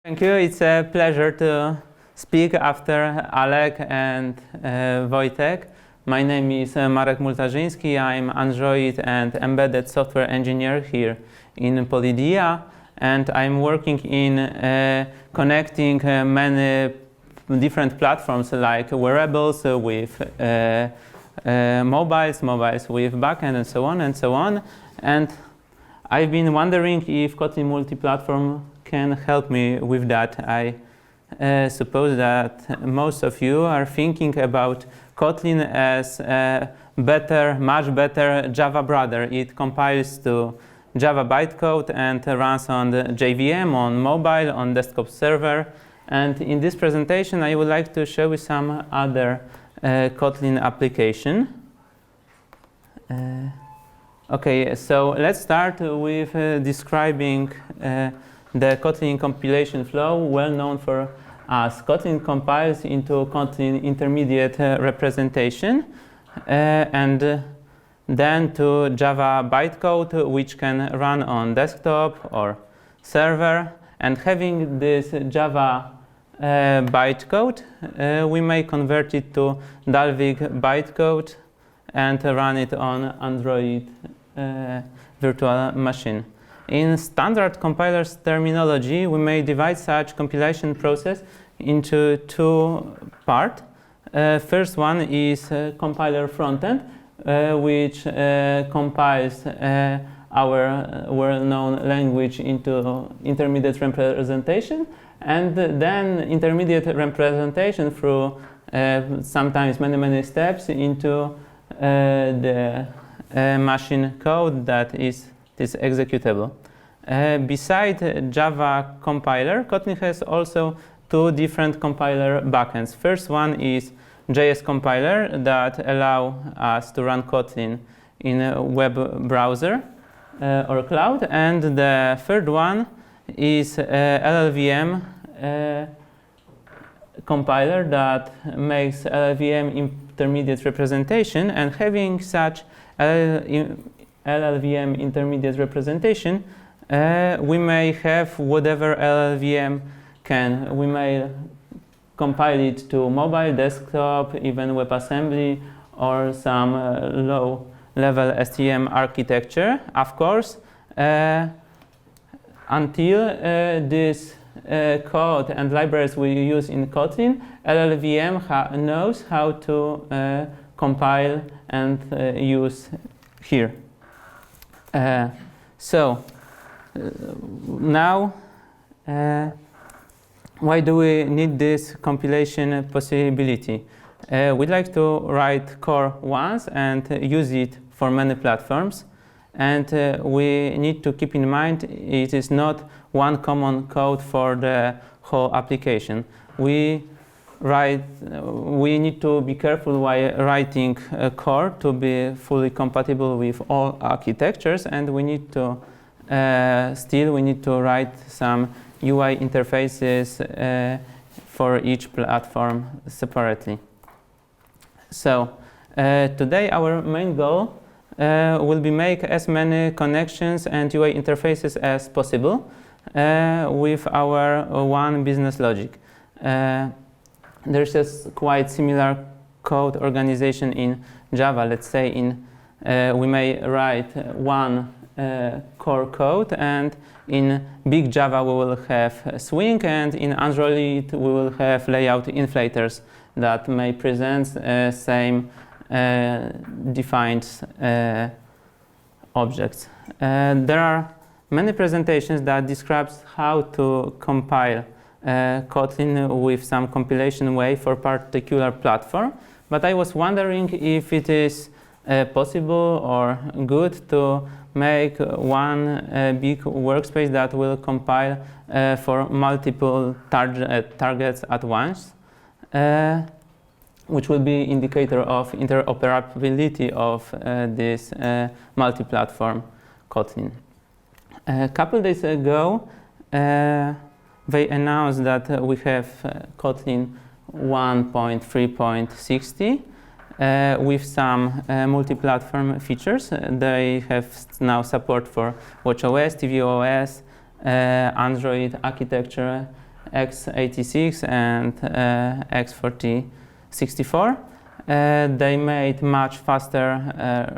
Thank you. It's a pleasure to speak after Alek and Wojtek. My name is Marek Multarzyński. I'm Android and embedded software engineer here in Polidea, and I'm working in connecting many different platforms like wearables with mobiles with backend, and so on and so on. And I've been wondering if Kotlin Multiplatform can help me with that. I suppose that most of you are thinking about Kotlin as a much better Java brother. It compiles to Java bytecode and runs on the JVM, on mobile, on desktop server. And in this presentation, I would like to show you some other Kotlin application. Okay, so let's start with describing the Kotlin compilation flow, well known for us. Kotlin compiles into Kotlin intermediate representation and then to Java bytecode, which can run on desktop or server. And having this Java bytecode, we may convert it to Dalvik bytecode and run it on Android virtual machine. In standard compilers terminology, we may divide such compilation process into two parts. First one is compiler frontend, which compiles our well-known language into intermediate representation, and then intermediate representation through sometimes many steps into the machine code that is executable. Beside Java compiler, Kotlin has also two different compiler backends. First one is JS compiler that allow us to run Kotlin in a web browser or cloud, and the third one is LLVM compiler that makes LLVM intermediate representation, and having such LLVM intermediate representation, we may have whatever LLVM can. We may compile it to mobile, desktop, even WebAssembly, or some low-level STM architecture. Of course, until this code and libraries we use in Kotlin, LLVM knows how to compile and use here. So now, why do we need this compilation possibility? We'd like to write core once and use it for many platforms. And we need to keep in mind it is not one common code for the whole application. We need to be careful while writing a core to be fully compatible with all architectures, and we need to write some UI interfaces for each platform separately. So today our main goal will be make as many connections and UI interfaces as possible with our one business logic. There's a quite similar code organization in Java. Let's say we may write one core code, and in big Java we will have swing, and in Android we will have layout inflators that may present same defined objects. There are many presentations that describes how to compile Kotlin with some compilation way for particular platform, but I was wondering if it is possible or good to make one big workspace that will compile for multiple targets at once, which will be indicator of interoperability of this multi-platform Kotlin. A couple days ago, they announced that we have Kotlin 1.3.60 with some multi-platform features. They have now support for watchOS, tvOS, Android architecture, x86 and x64. They made much faster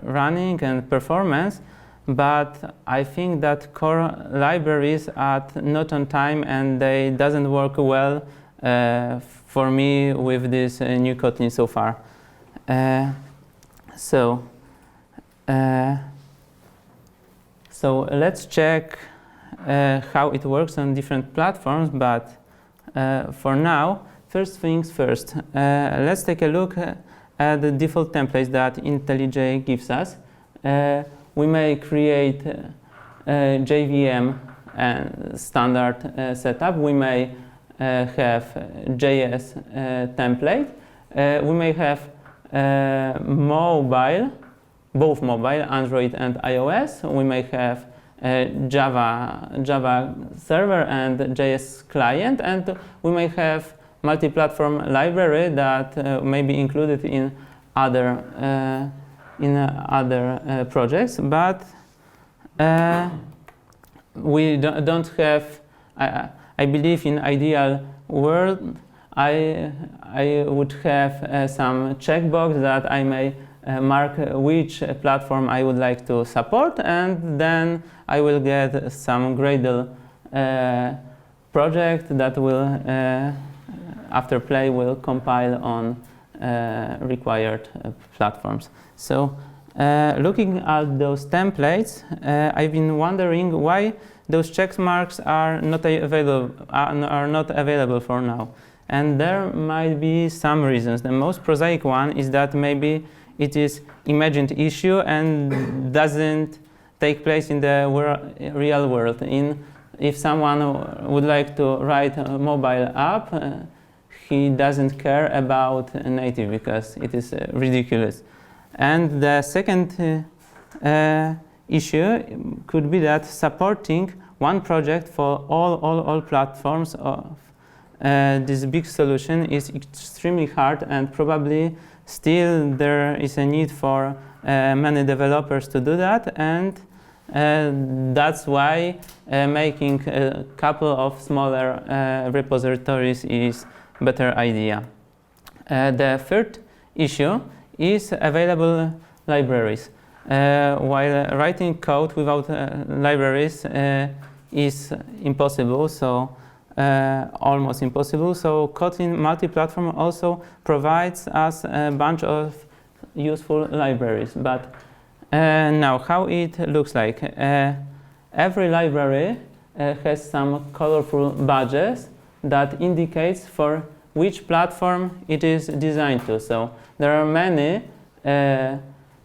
running and performance, but I think that core libraries are not on time and they doesn't work well for me with this new Kotlin so far. So let's check how it works on different platforms, but for now, first things first, let's take a look at the default templates that IntelliJ gives us. We may create JVM standard setup. We may have JS template. We may have mobile, both mobile, Android and iOS. We may have Java server and JS client, and we may have multi-platform library that may be included in other projects, but we don't have. I believe in ideal world, I would have some checkbox that I may mark which platform I would like to support, and then I will get some Gradle project that will, after play, will compile on required platforms. So looking at those templates, I've been wondering why those check marks are not available for now. And there might be some reasons. The most prosaic one is that maybe it is imagined issue and doesn't take place in the real world. If someone would like to write a mobile app, he doesn't care about native because it is ridiculous. And the second issue could be that supporting one project for all platforms of this big solution is extremely hard, and probably still there is a need for many developers to do that, and that's why making a couple of smaller repositories is a better idea. The third issue is available libraries. While writing code without libraries is impossible, so almost impossible. So Kotlin Multiplatform also provides us a bunch of useful libraries. But now, how it looks like? Every library has some colorful badges that indicates for which platform it is designed to. So there are many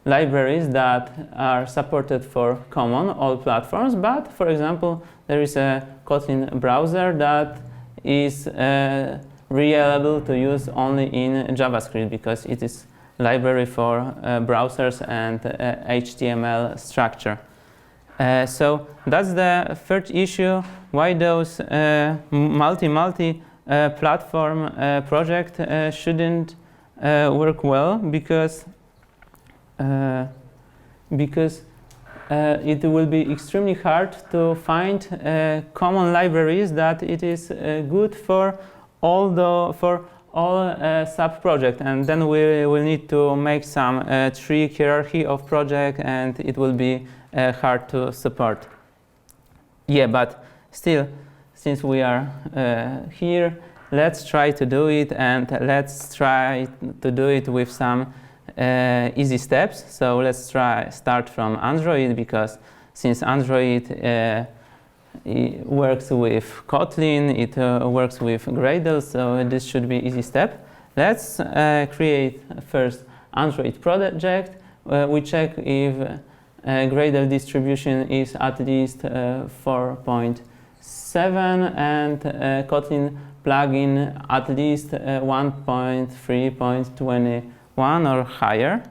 libraries that are supported for common all platforms, but for example, there is a Kotlin browser that is reliable to use only in JavaScript because it is library for browsers and HTML structure. So that's the third issue, why those multi-platform project shouldn't work well, because it will be extremely hard to find common libraries that it is good for all sub-projects, and then we will need to make some tree hierarchy of project, and it will be hard to support. Yeah, but still, since we are here, let's try to do it, and let's try to do it with some easy steps. So let's start from Android, because since Android it works with Kotlin, it works with Gradle, so this should be easy step. Let's create first Android project. We check if Gradle distribution is at least 4.7 and Kotlin plugin at least 1.3.21 or higher.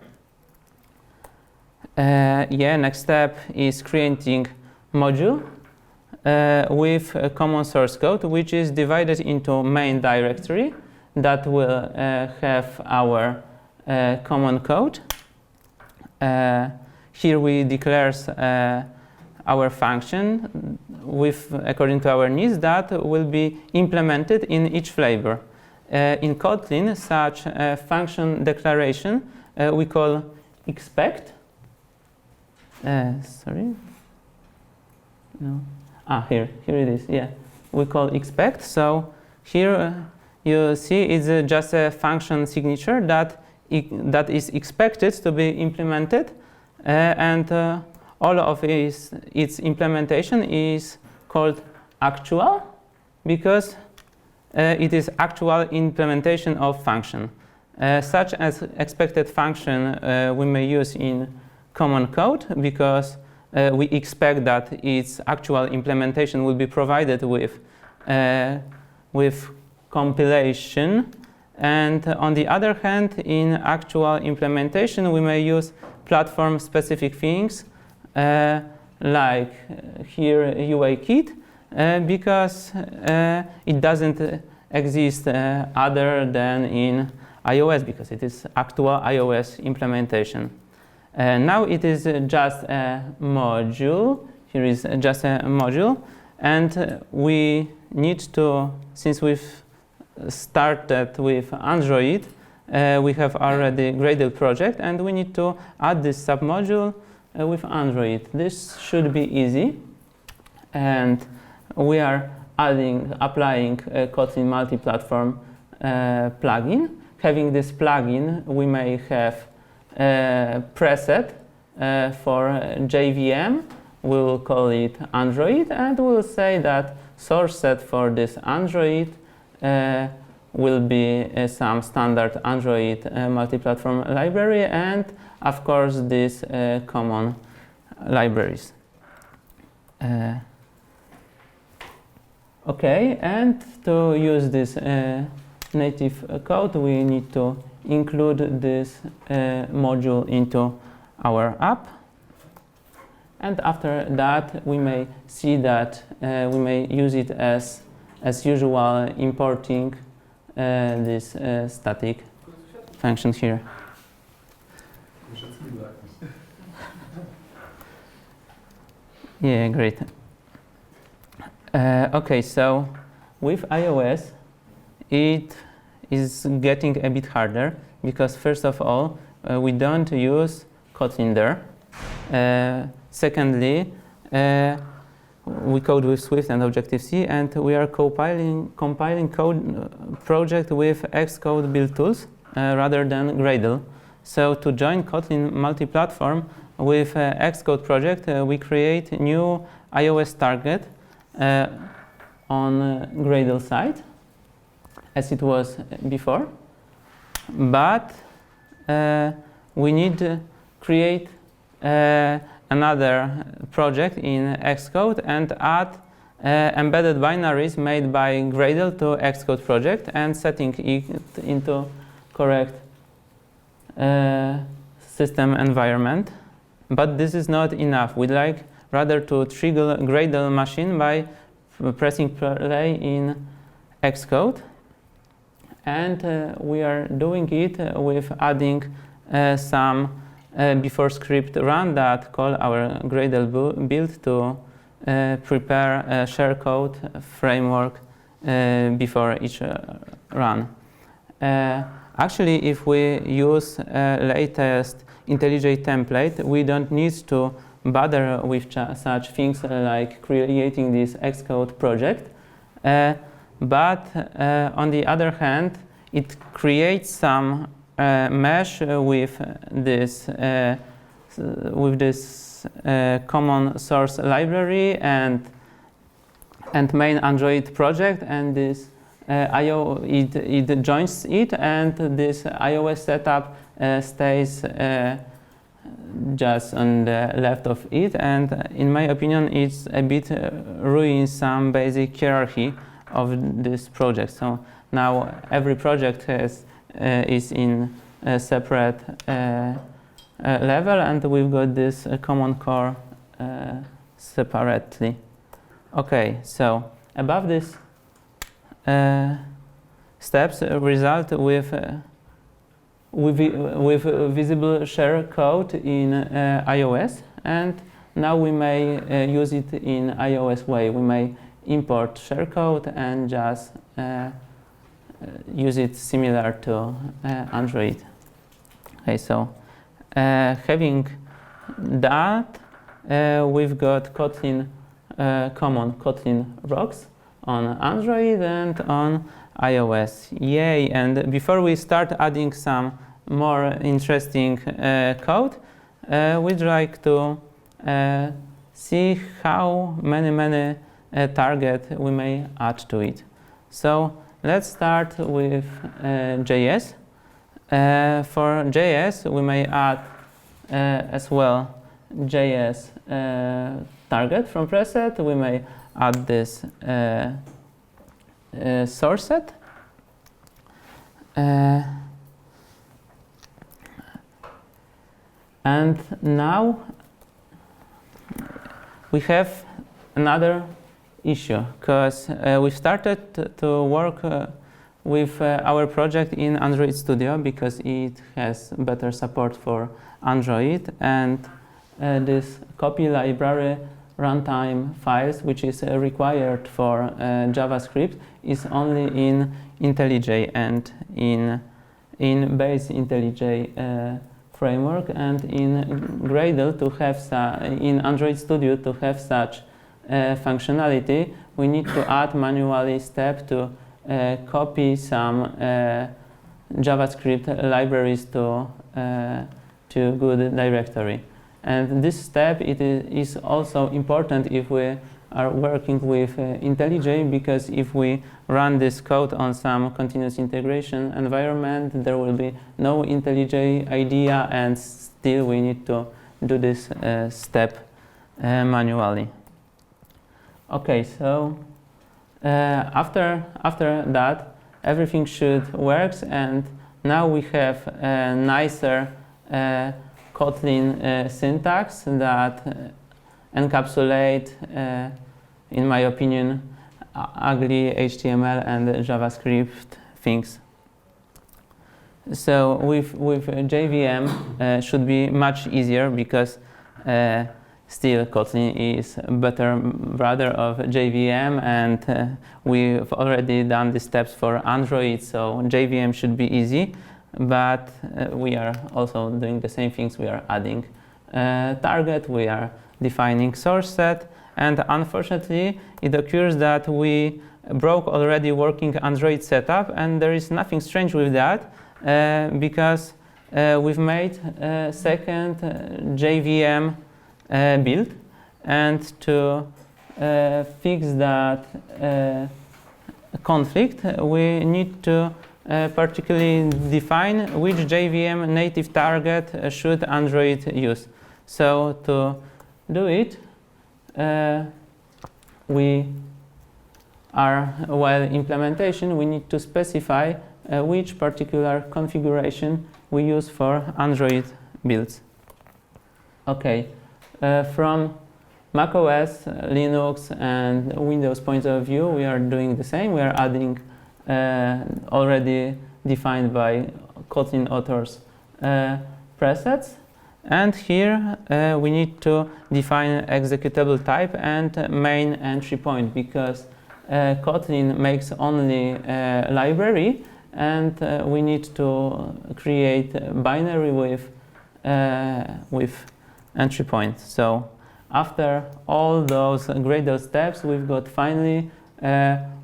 Next step is creating module with a common source code, which is divided into main directory that will have our common code. Here we declare our function according to our needs, that will be implemented in each flavor. In Kotlin, such a function declaration we call expect. Sorry. No. Here it is. Yeah, we call expect. So here you see it's just a function signature that is expected to be implemented, and all of its implementation is called actual, because it is actual implementation of function. Such as expected function we may use in common code, because we expect that its actual implementation will be provided with compilation. And on the other hand, in actual implementation, we may use platform-specific things, like here UIKit, because it doesn't exist other than in iOS, because it is actual iOS implementation. Now it is just a module. Here is just a module, and we need to, since we've started with Android, we have already Gradle project, and we need to add this submodule with Android. This should be easy, and we are applying a Kotlin Multiplatform plugin. Having this plugin, we may have a preset for JVM. We will call it Android, and we will say that source set for this Android will be some standard Android multiplatform library, and of course these common libraries. Okay, and to use this native code, we need to include this module into our app. And after that, we may see that we may use it as usual, importing this static function here. Yeah, great. Okay, so with iOS, it is getting a bit harder, because first of all, we don't use Kotlin there. Secondly, we code with Swift and Objective-C, and we are compiling code project with Xcode build tools rather than Gradle. So to join Kotlin multi-platform with Xcode project, we create new iOS target on Gradle side, as it was before. But we need to create another project in Xcode and add embedded binaries made by Gradle to Xcode project and setting it into correct system environment. But this is not enough. We'd like rather to trigger Gradle machine by pressing play in Xcode. And we are doing it with adding some before script run that call our Gradle build to prepare a share-code framework before each run. Actually, if we use latest IntelliJ template, we don't need to bother with such things like creating this Xcode project. But on the other hand, it creates some mesh with this common source library and main Android project, and this it joins it, and this iOS setup stays just on the left of it. And in my opinion, it's a bit ruins some basic hierarchy of this project. So now every project is in a separate level, and we've got this common core separately. Okay, so above this steps result with visible share code in iOS, and now we may use it in iOS way. We may import shellcode and just use it similar to Android. Okay, so having that, we've got Kotlin, common Kotlin rocks on Android and on iOS. Yay! And before we start adding some more interesting code, we'd like to see how many targets we may add to it. So let's start with JS. For JS, we may add as well JS target from preset. We may add this source set. And now we have another issue, because we started to work with our project in Android Studio because it has better support for Android, and this copy library runtime files, which is required for JavaScript, is only in IntelliJ and in base IntelliJ framework, and in Gradle to have in Android Studio to have such functionality, we need to add manually step to copy some JavaScript libraries to good directory. And this step is also important if we are working with IntelliJ, because if we run this code on some continuous integration environment, there will be no IntelliJ idea, and still we need to do this step manually. Okay, so after that, everything should work, and now we have a nicer Kotlin syntax that encapsulate, in my opinion, ugly HTML and JavaScript things. So with JVM should be much easier, because still Kotlin is better brother of JVM, and we've already done the steps for Android, so JVM should be easy. But we are also doing the same things. We are adding target, we are defining source set, and unfortunately it occurs that we broke already working Android setup, and there is nothing strange with that, because we've made a second JVM build, and to fix that conflict, we need to particularly define which JVM native target should Android use. So to do it, while implementation, we need to specify which particular configuration we use for Android builds. Okay, from macOS, Linux, and Windows point of view, we are doing the same. We are adding already defined by Kotlin authors presets, and here we need to define executable type and main entry point, because Kotlin makes only a library, and we need to create a binary with entry point. So after all those Gradle steps, we've got finally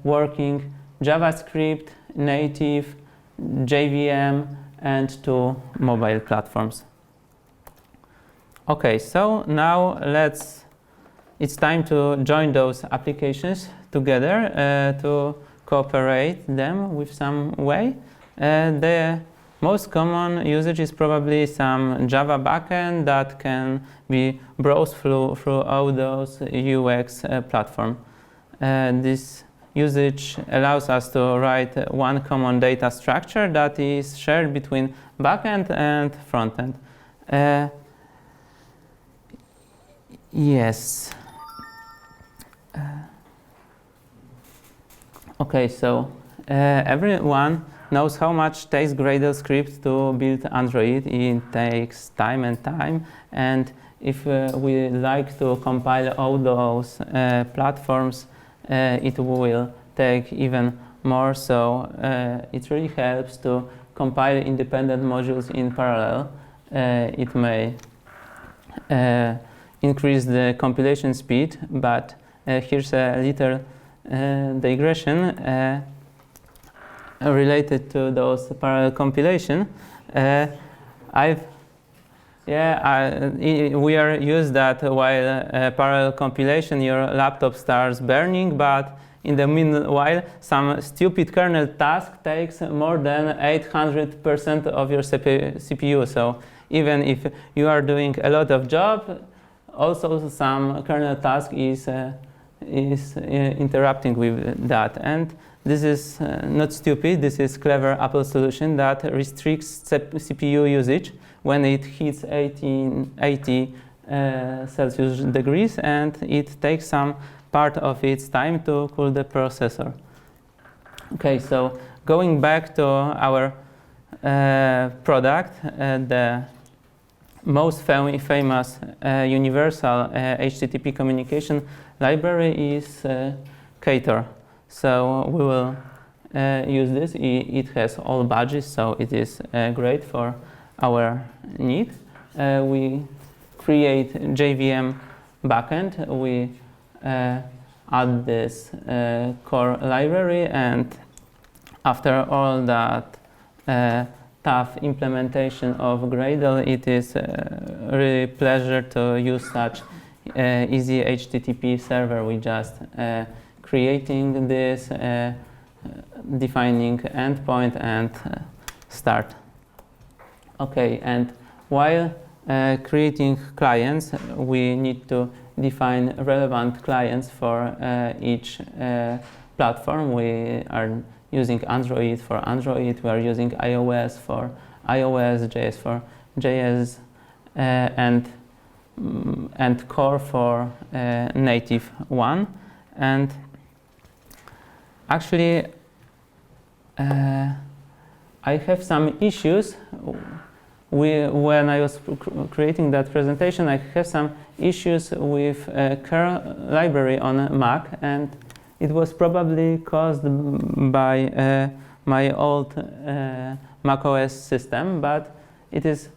working JavaScript, native, JVM, and 2 mobile platforms. Okay, so now it's time to join those applications together to cooperate them with some way. The most common usage is probably some Java backend that can be browsed through all those UX platform. This usage allows us to write one common data structure that is shared between backend and frontend. Yes. Okay, so everyone knows how much takes Gradle script to build Android. It takes time and if we like to compile all those platforms, it will take even more. So it really helps to compile independent modules in parallel. It may increase the compilation speed, but here's a little digression related to those parallel compilation. We are used that while parallel compilation, your laptop starts burning, but in the meanwhile, some stupid kernel task takes more than 800% of your CPU. So even if you are doing a lot of job, also some kernel task is interrupting with that. And this is not stupid. This is clever Apple solution that restricts CPU usage when it hits 80 Celsius degrees, and it takes some part of its time to cool the processor. Okay, so going back to our product, the most famous universal HTTP communication library is Ktor. So we will use this. It has all badges, so it is great for our need. We create JVM backend. We add this core library, and after all that tough implementation of Gradle, it is really pleasure to use such easy HTTP server. We just creating this, defining endpoint, and start. Okay, and while creating clients, we need to define relevant clients for each platform. We are using Android for Android, we are using iOS for iOS, JS for JS, and Core for native one. And actually, I have some issues. When I was creating that presentation, I have some issues with curl library on Mac, and it was probably caused by my old Mac OS system, but it is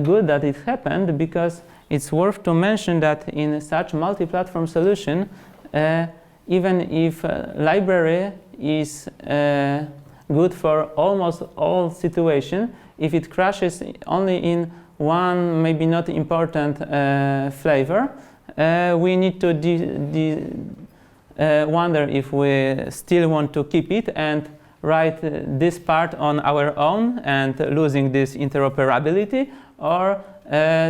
good that it happened, because it's worth to mention that in such multi-platform solution, even if library is good for almost all situations, if it crashes only in one, maybe not important flavor, we need to wonder if we still want to keep it and write this part on our own and losing this interoperability, or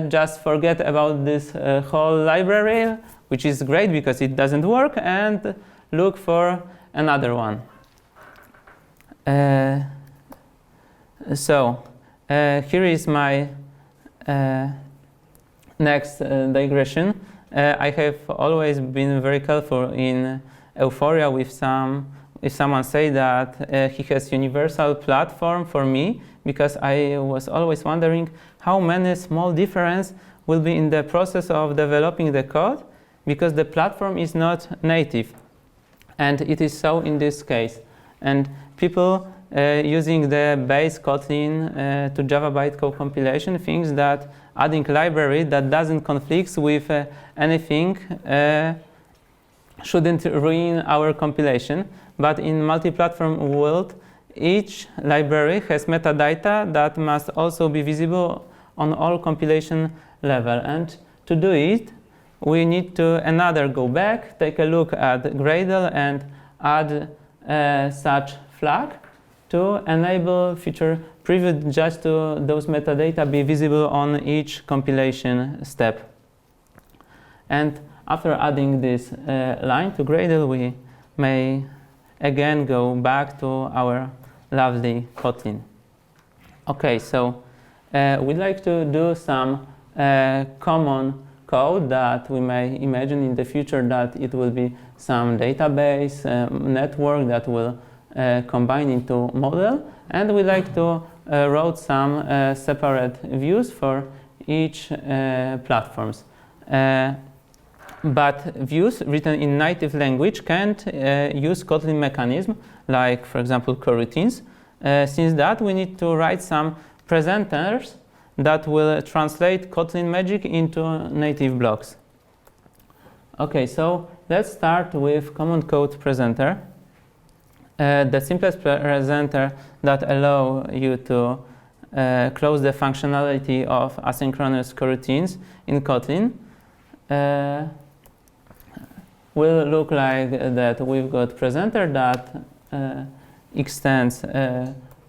just forget about this whole library, which is great because it doesn't work, and look for another one. Here is my next digression. I have always been very careful in Euphoria if someone say that he has universal platform for me, because I was always wondering how many small differences will be in the process of developing the code, because the platform is not native, and it is so in this case. And people using the base Kotlin to Java bytecode compilation thinks that adding library that doesn't conflict with anything shouldn't ruin our compilation. But in multi-platform world, each library has metadata that must also be visible on all compilation level. And to do it, we need to go back, take a look at Gradle, and add such flag to enable future preview just to those metadata be visible on each compilation step. And after adding this line to Gradle, we may again go back to our lovely Kotlin. Okay, so we'd like to do some common code that we may imagine in the future that it will be some database network that will combine into model, and we like to write some separate views for each platforms. But views written in native language can't use Kotlin mechanism, like, for example, coroutines. Since that, we need to write some presenters that will translate Kotlin magic into native blocks. Okay, so let's start with common code presenter. The simplest presenter that allow you to close the functionality of asynchronous coroutines in Kotlin will look like that. We've got presenter that extends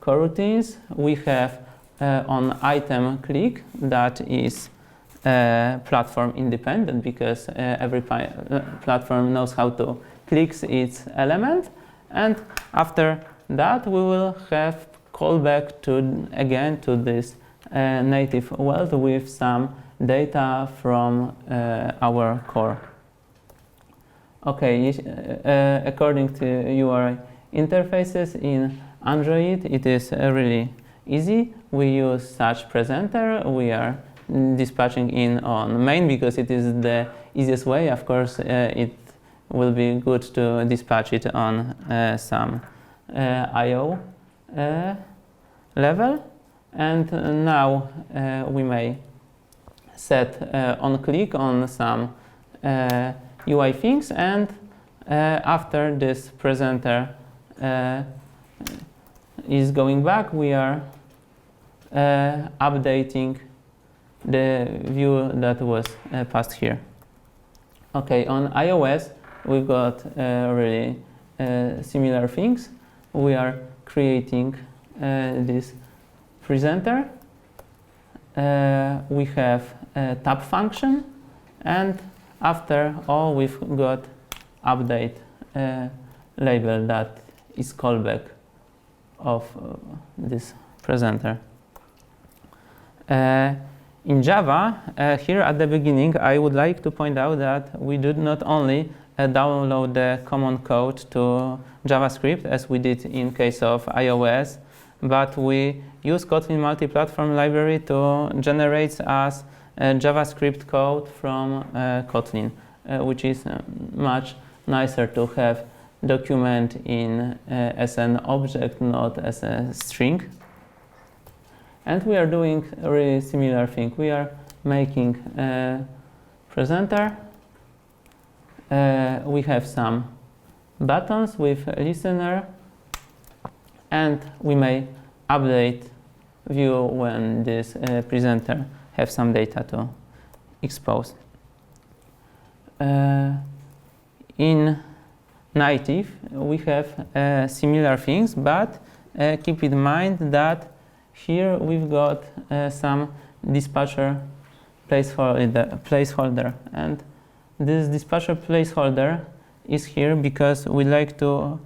coroutines. We have on item click that is platform independent, because every platform knows how to click its element. And after that, we will have callback to again to this native world with some data from our core. Okay, according to UI interfaces in Android, it is really easy. We use such presenter. We are dispatching in on main because it is the easiest way. Of course, it will be good to dispatch it on some I/O level. And now we may set on click on some UI things, and after this presenter is going back, we are updating the view that was passed here. Okay, on iOS, we've got really similar things. We are creating this presenter. We have a tab function, and after all, we've got update label that is callback of this presenter. In Java, here at the beginning, I would like to point out that we did not only download the common code to JavaScript as we did in case of iOS, but we use Kotlin Multiplatform library to generate us JavaScript code from Kotlin, which is much nicer to have document in as an object, not as a string. And we are doing a really similar thing. We are making a presenter. We have some buttons with a listener, and we may update view when this presenter have some data to expose. In native, we have similar things, but keep in mind that here we've got some dispatcher placeholder, and this dispatcher placeholder is here because we like to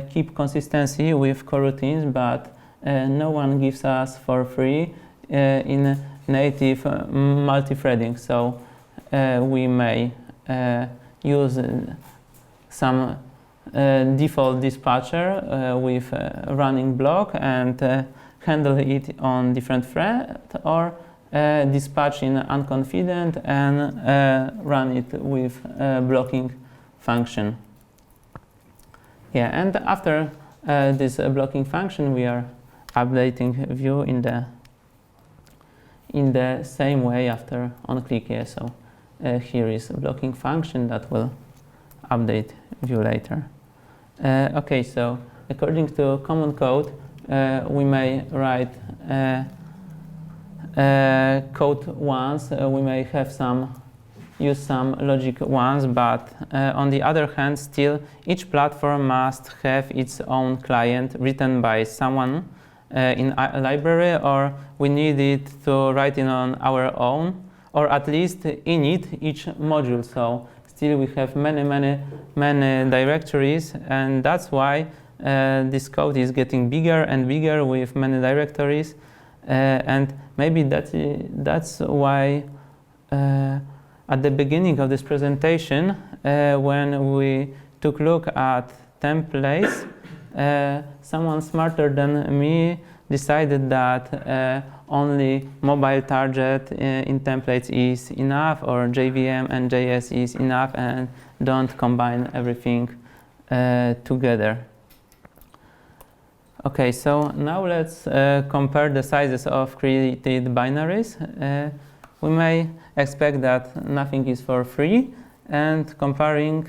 keep consistency with coroutines, but no one gives us for free in native multi-threading. So we may use some default dispatcher with a running block and handle it on different thread, or dispatch in unconfident and run it with a blocking function. Yeah, and after this blocking function, we are updating view in the same way after on click. Yeah, so here is a blocking function that will update view later. Okay, so according to common code, we may write code once. We may have use some logic once, but on the other hand, still each platform must have its own client written by someone in a library, or we need it to write it on our own, or at least init each module. So still we have many directories, and that's why this code is getting bigger and bigger with many directories, and maybe that's why at the beginning of this presentation, when we took a look at templates, someone smarter than me decided that only mobile target in templates is enough, or JVM and JS is enough, and don't combine everything together. Okay, so now let's compare the sizes of created binaries. We may expect that nothing is for free, and comparing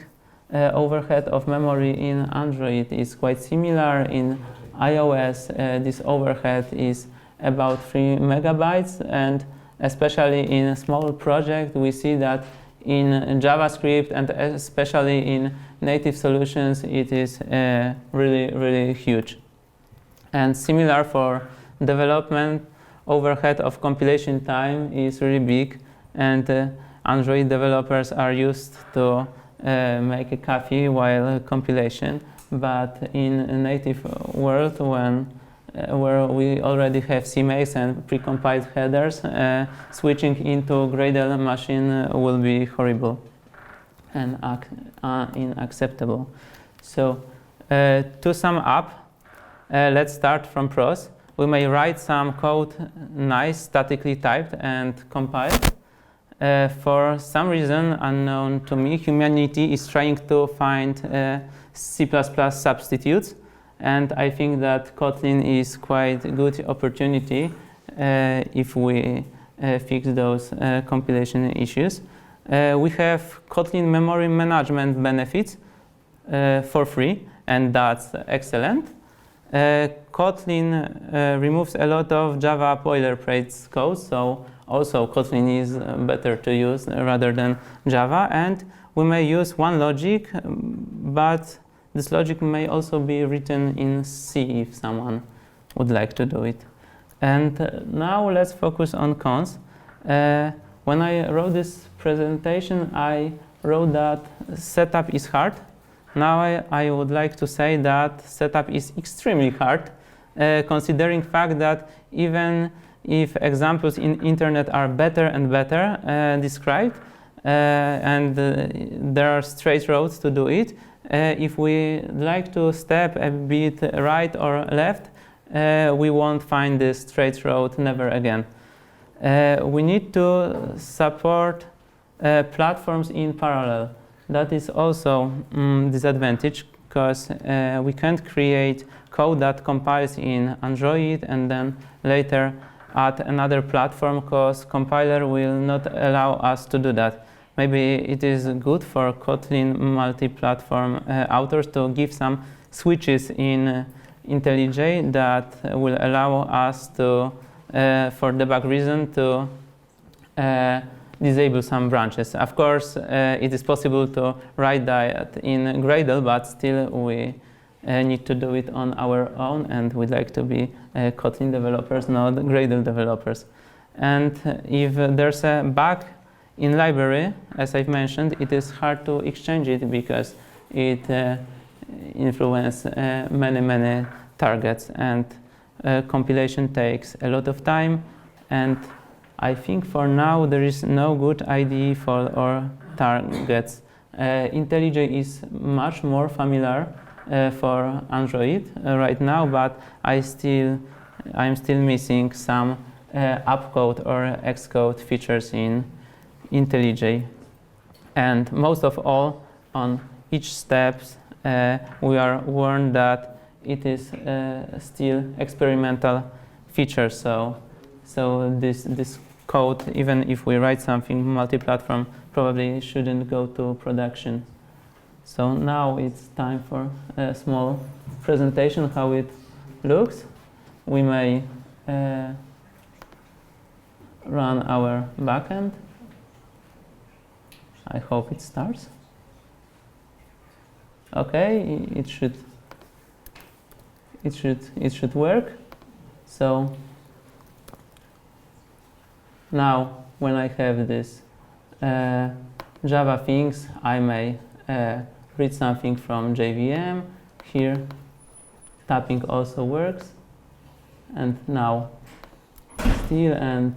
overhead of memory in Android is quite similar. In iOS, this overhead is about 3 megabytes, and especially in a small project, we see that in JavaScript and especially in native solutions, it is really, really huge. And similar for development, overhead of compilation time is really big, and Android developers are used to make a coffee while compilation. But in a native world, where we already have CMake and precompiled headers, switching into Gradle machine will be horrible and unacceptable. So to sum up, let's start from pros. We may write some code nice, statically typed, and compiled. For some reason unknown to me, humanity is trying to find C++ substitutes, and I think that Kotlin is quite a good opportunity if we fix those compilation issues. We have Kotlin memory management benefits for free, and that's excellent. Kotlin removes a lot of Java boilerplate code, so also Kotlin is better to use rather than Java, and we may use one logic, but this logic may also be written in C if someone would like to do it. And now let's focus on cons. When I wrote this presentation, I wrote that setup is hard. Now I would like to say that setup is extremely hard, considering fact that even if examples in internet are better and better described, and there are straight roads to do it, if we like to step a bit right or left, we won't find this straight road never again. We need to support platforms in parallel. That is also disadvantage, because we can't create code that compiles in Android and then later add another platform, because compiler will not allow us to do that. Maybe it is good for Kotlin multi-platform authors to give some switches in IntelliJ that will allow us to, for debug reason, to disable some branches. Of course, it is possible to write that in Gradle, but still we need to do it on our own, and we'd like to be Kotlin developers, not Gradle developers. And if there's a bug in library, as I've mentioned, it is hard to exchange it because it influences many targets, and compilation takes a lot of time, and I think for now there is no good IDE for our targets. IntelliJ is much more familiar for Android right now, but I'm still missing some upcode or Xcode features in IntelliJ. And most of all, on each step, we are warned that it is still experimental feature. So this code, even if we write something multi-platform, probably shouldn't go to production. So now it's time for a small presentation how it looks. We may run our backend. I hope it starts. Okay, it should work. So now when I have this Java things, I may read something from JVM. Here tapping also works. And now still, and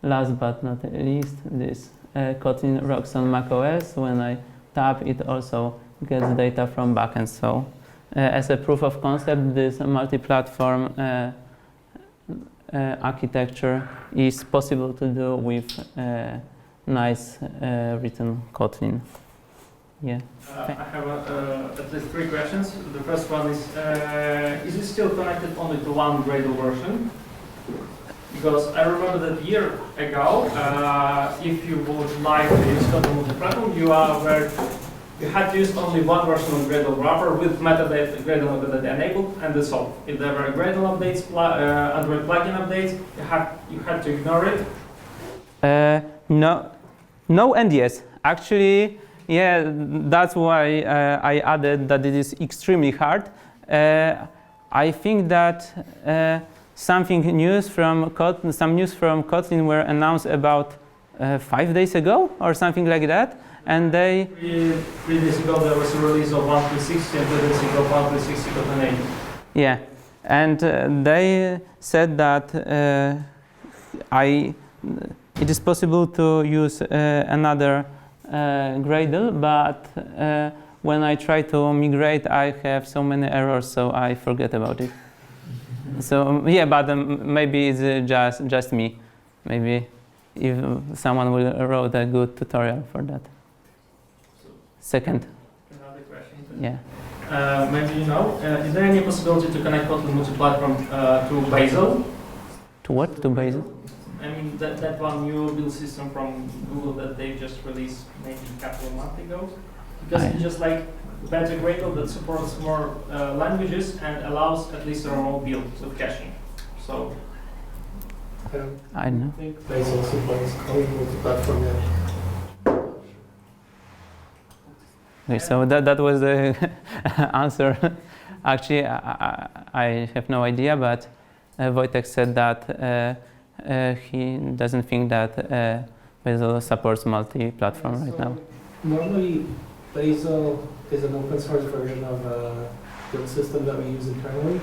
last but not least, this Kotlin works on macOS. When I tap, it also gets data from backend. So as a proof of concept, this multi-platform architecture is possible to do with nice written Kotlin. Yeah. I have at least 3 questions. The first one is it still connected only to one Gradle version? Because I remember that a year ago, if you would like to use Kotlin Multiplatform, you had to use only one version of Gradle wrapper with metadata, Gradle metadata enabled, and that's all. If there were Gradle updates, Android plugin updates, you had to ignore it. No and yes. Actually, yeah, that's why I added that it is extremely hard. I think that some news from Kotlin were announced about 5 days ago or something like that, and they. 3 days ago there was a release of 1.60 and 2 days ago 1.60 Kotlin Native. Yeah, and they said that it is possible to use another Gradle, but when I try to migrate, I have so many errors, so I forget about it. So yeah, but maybe it's just me. Maybe if someone will wrote a good tutorial for that. Second. Another question. Yeah. Maybe you know, is there any possibility to connect Kotlin Multiplatform to Bazel? To what? To Bazel? I mean, that one new build system from Google that they just released maybe a couple of months ago. Because it's just like better Gradle that supports more languages and allows at least a remote build of caching. So I don't know. think Bazel supports Kotlin Multiplatform yet. Okay, so that was the answer. Actually, I have no idea, but Wojtek said that he doesn't think that Bazel supports multi-platform right now. Normally, Bazel is an open source version of a build system that we use internally.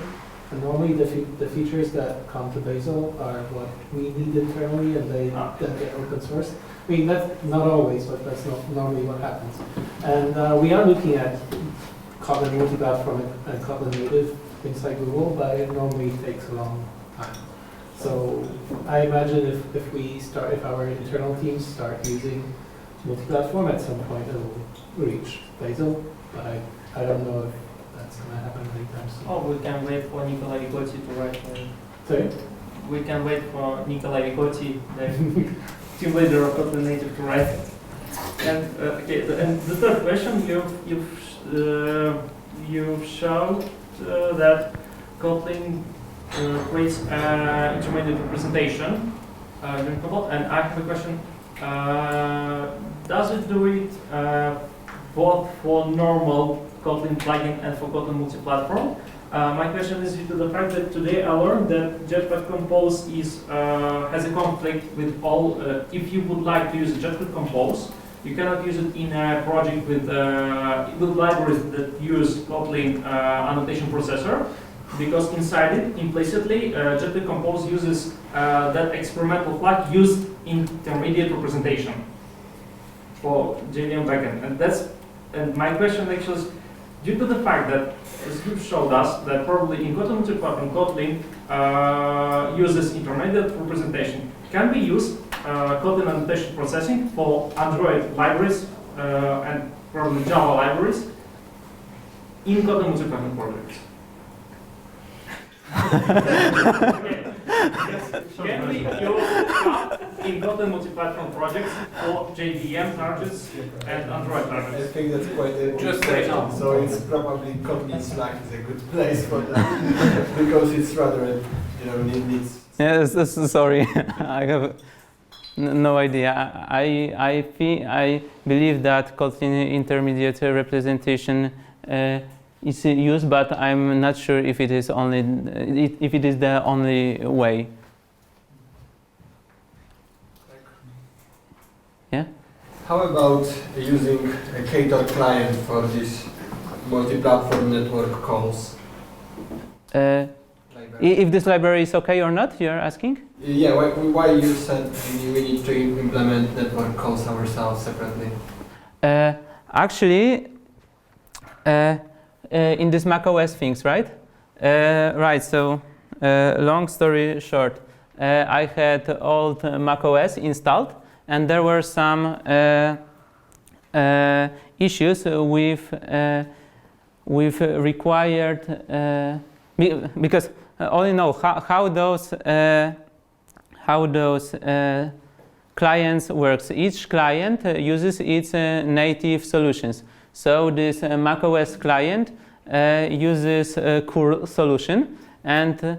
And normally the features that come to Bazel are what we need internally, and they then get open source. I mean, that's not always, but that's not normally what happens. And we are looking at Kotlin Multiplatform and Kotlin Native inside Google, but it normally takes a long time. So I imagine if our internal teams start using Multiplatform, at some point it will reach Bazel, but I don't know if that's going to happen anytime soon. oh, we can wait for Nikolai Vigoti to write. Sorry? We can wait for Nikolai Vigoti, the team leader of Kotlin Native, to write. And okay, and the third question, you've showed that Kotlin creates intermediate representation during compile. And I have a question: does it do it both for normal Kotlin plugin and for Kotlin Multiplatform? My question is due to the fact that today I learned that Jetpack Compose has a conflict with all. If you would like to use Jetpack Compose, you cannot use it in a project with libraries that use Kotlin annotation processor, because inside it, implicitly, Jetpack Compose uses that experimental flag used in intermediate representation for JVM backend, and my question actually is due to the fact that, as you showed us, that probably in Kotlin Multiplatform, Kotlin uses intermediate representation. Can we use Kotlin annotation processing for Android libraries and probably Java libraries in Kotlin Multiplatform projects? Can we use in Kotlin Multiplatform projects for JVM targets and Android I targets? think that's quite a Just say no. So it's probably Kotlin Slack is a good place for that because it's rather, needs. Yes, sorry, I have no idea. I believe that Kotlin intermediate representation is used, but I'm not sure if it is the only way. Yeah. How about using a kt client for this multi-platform network calls? If this library is okay or not, you're asking? Yeah, why you said we need to implement network calls ourselves separately? Actually, in this macOS things, right? Right. So, long story short, I had old macOS installed, and there were some issues with required because only know how those clients works. Each client uses its native solutions. So this macOS client uses a curl solution, and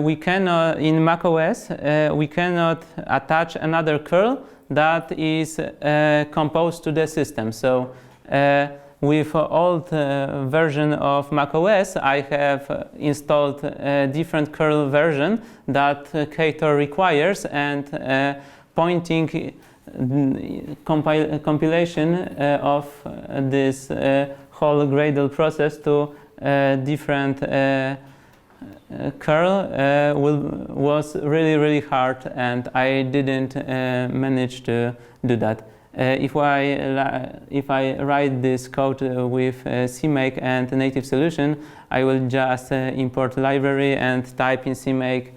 we cannot in macOS we cannot attach another curl that is composed to the system. So with old version of macOS, I have installed a different curl version that Ktor requires, and pointing compilation of this whole Gradle process to different curl was really hard, and I didn't manage to do that. If I write this code with CMake and native solution, I will just import library and type in CMake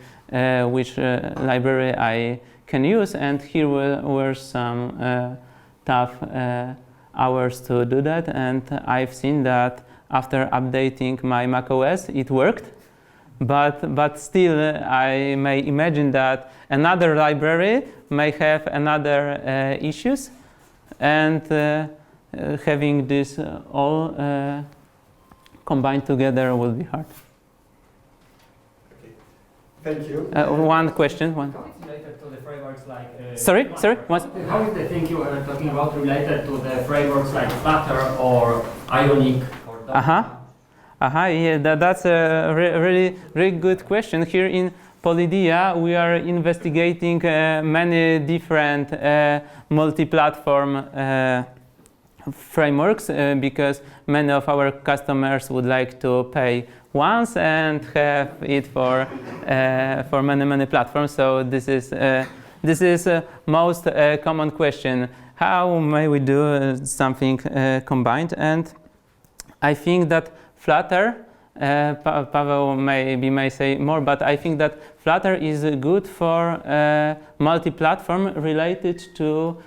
which library I can use, and here were some tough hours to do that, and I've seen that after updating my macOS it worked, but still I may imagine that another library may have another issues, and having this all combined together will be hard. Okay. Thank you. One question. One. How is related to the frameworks like? Sorry. How is the thing you are talking about related to the frameworks like Flutter or Ionic or Docker? Yeah, that's a really good question. Here in Polidea, we are investigating many different multi-platform frameworks because many of our customers would like to pay once and have it for many platforms. So this is most common question. How may we do something combined? And I think that Flutter, Paweł may say more, but I think that Flutter is good for multi-platform related to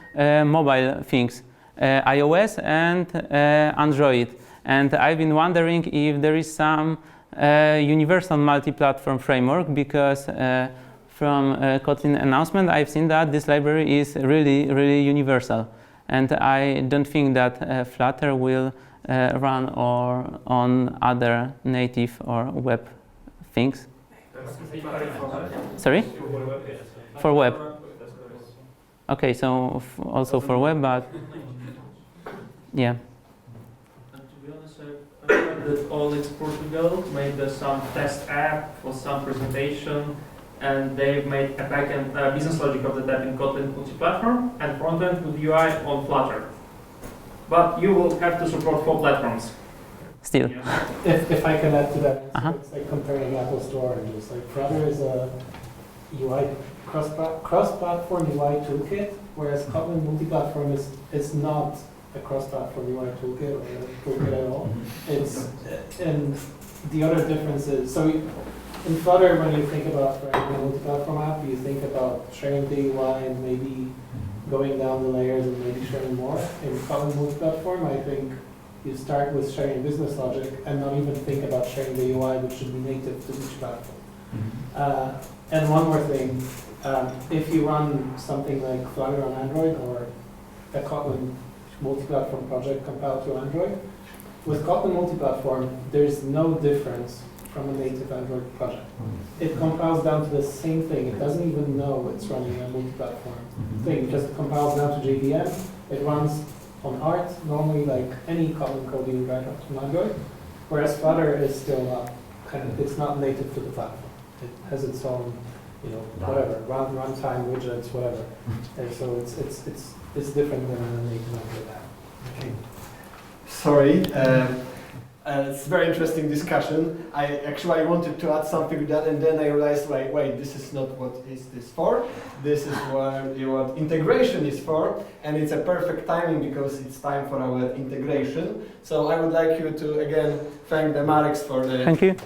mobile things, iOS and Android. And I've been wondering if there is some universal multi-platform framework, because from Kotlin announcement I've seen that this library is really universal, and I don't think that Flutter will run on other native or web things. Sorry? For web. Okay, so also for web, but yeah. And to be honest, I heard that OLX Portugal made some test app for some presentation, and they've made a backend business logic of the app in Kotlin Multiplatform and frontend with UI on Flutter. But you will have to support 4 platforms. Still. If I can add to that, it's like comparing apples to oranges. Like Flutter is a UI cross-platform UI toolkit, whereas Kotlin Multiplatform is not a cross-platform UI toolkit or a toolkit at all. It's and the other difference is, so in Flutter, when you think about writing a multi-platform app, you think about sharing the UI and maybe going down the layers and maybe sharing more. In Kotlin Multiplatform, I think you start with sharing business logic and not even think about sharing the UI, which should be native to each platform. And one more thing, if you run something like Flutter on Android or a Kotlin multi-platform project compiled to Android, with Kotlin multi-platform, there's no difference from a native Android project. It compiles down to the same thing. It doesn't even know it's running a multi-platform thing. It just compiles down to JVM. It runs on Art, normally like any Kotlin code you write up to Android, whereas Flutter is still not it's not native to the platform. It has its own, whatever, runtime widgets, whatever. And so it's different than a native Android app. Okay. Sorry. It's a very interesting discussion. I wanted to add something to that, and then I realized, wait, this is not what is this for. This is what integration is for, and it's a perfect timing because it's time for our integration. So I would like you to again thank the Mareks for the. Thank you.